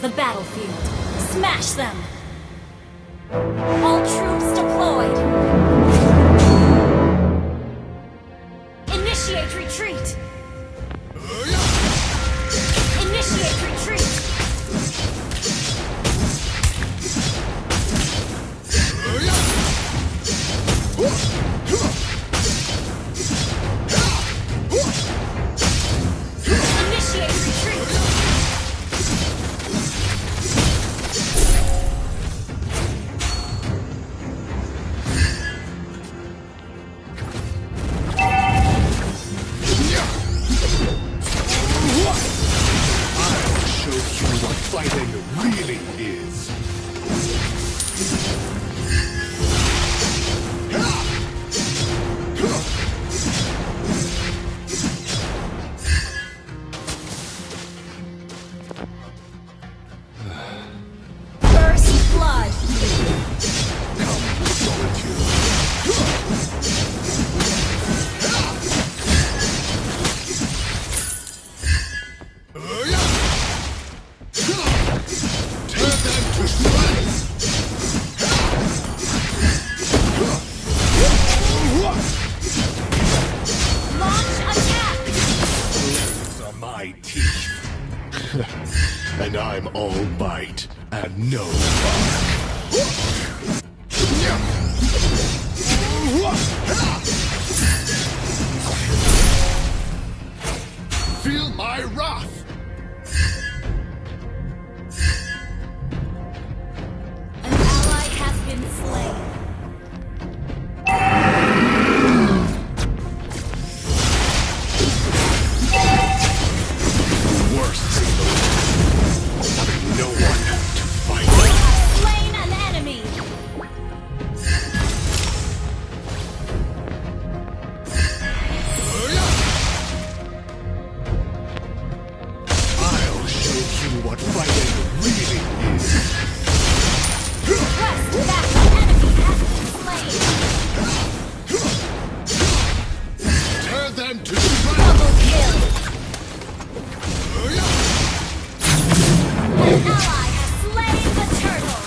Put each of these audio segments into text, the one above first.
the battlefield. Smash them! All troops deployed! Initiate retreat! Initiate retreat! Initiate retreat! I'll show you what fighting really is. First blood! Come, solitude. Turn them to shreds! Launch attack! These are my teeth. And I'm all bite and no bark. Feel my wrath! An ally has been slain. Worst thing in the world. Having no one to fight. Slain an enemy! I'll show you what fighting really is. Press back! Enemy has been slain! Tear them to Double shreds! kill! An ally has slain the turtle!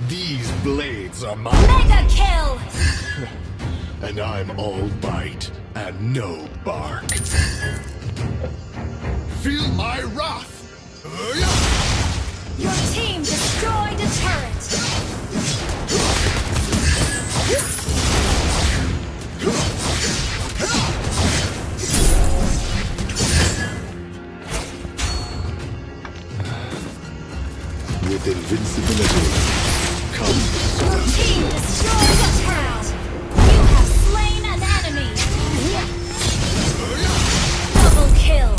These blades are mine, Mega kill! and I'm all bite and no bark. Feel my wrath! Your team destroyed a turret! With invincibility comes Your team destroyed a turret! You have slain an enemy! Double kill!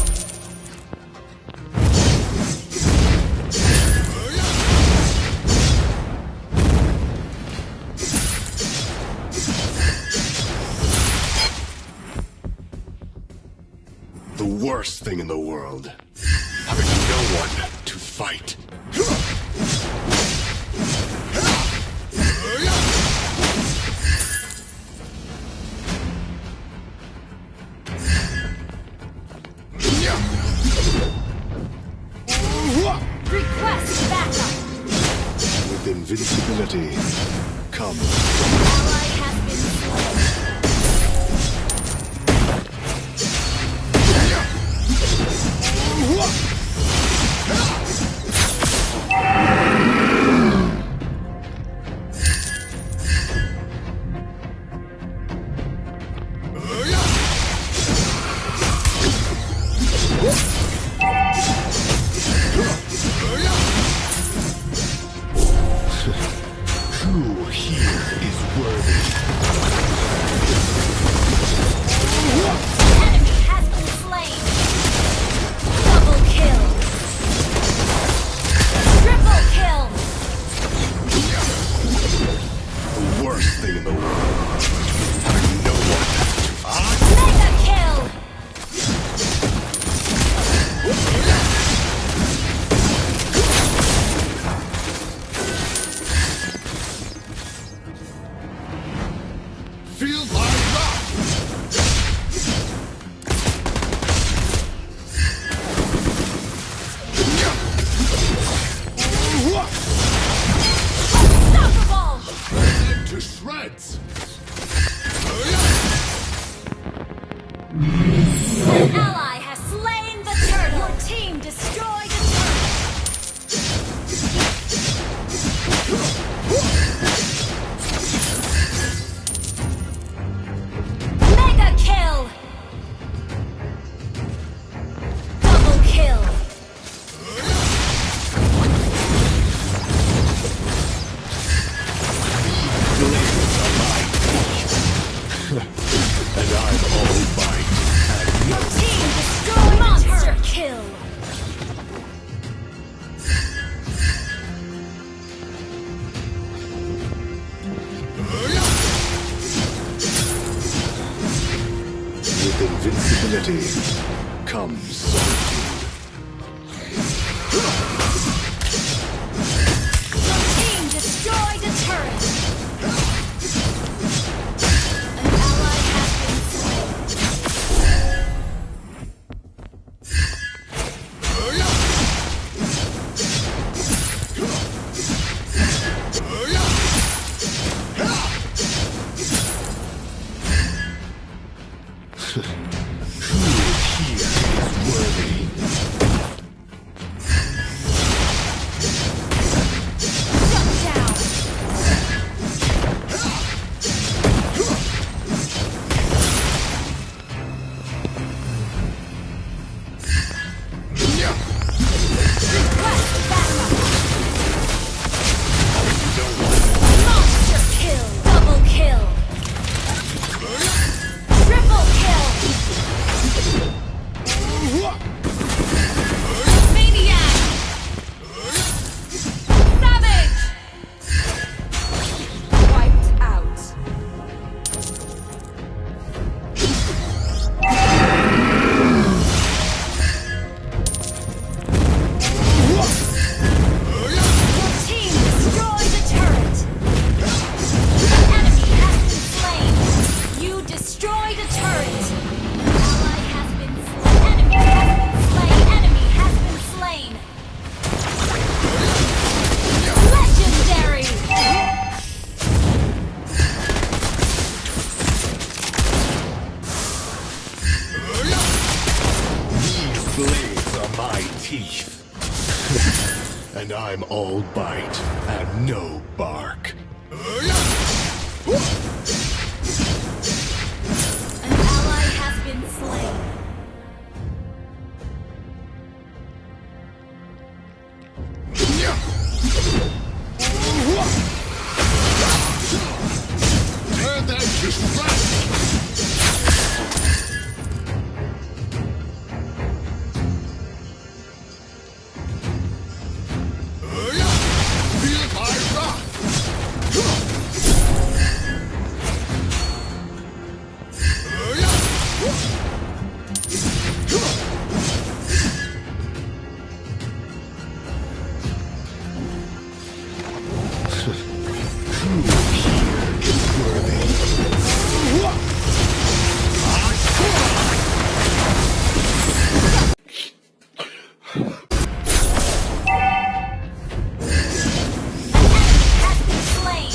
the worst thing in the world. Having no one to fight. Request backup! With invincibility comes Ally has been slain. who here is worthy. Invincibility comes solitude. Your team destroyed a turret. An ally has been slain. Who here is worthy? Shut down. Request backup. Monster kill. Double kill. Triple kill. Maniac. Savage. Wiped out. Your team destroyed a turret. An enemy has been slain. You destroyed a turret. An ally has been slain. Enemy has been slain. Legendary. These blades are my teeth. And I'm all bite and no bark. An ally has been slain. Turn them to flesh! Feel my wrath! Who here is worthy? Has been slain.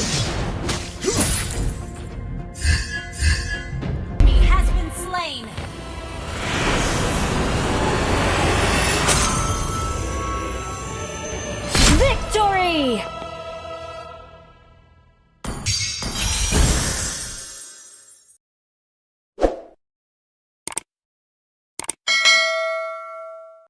Enemy has been slain. Victory!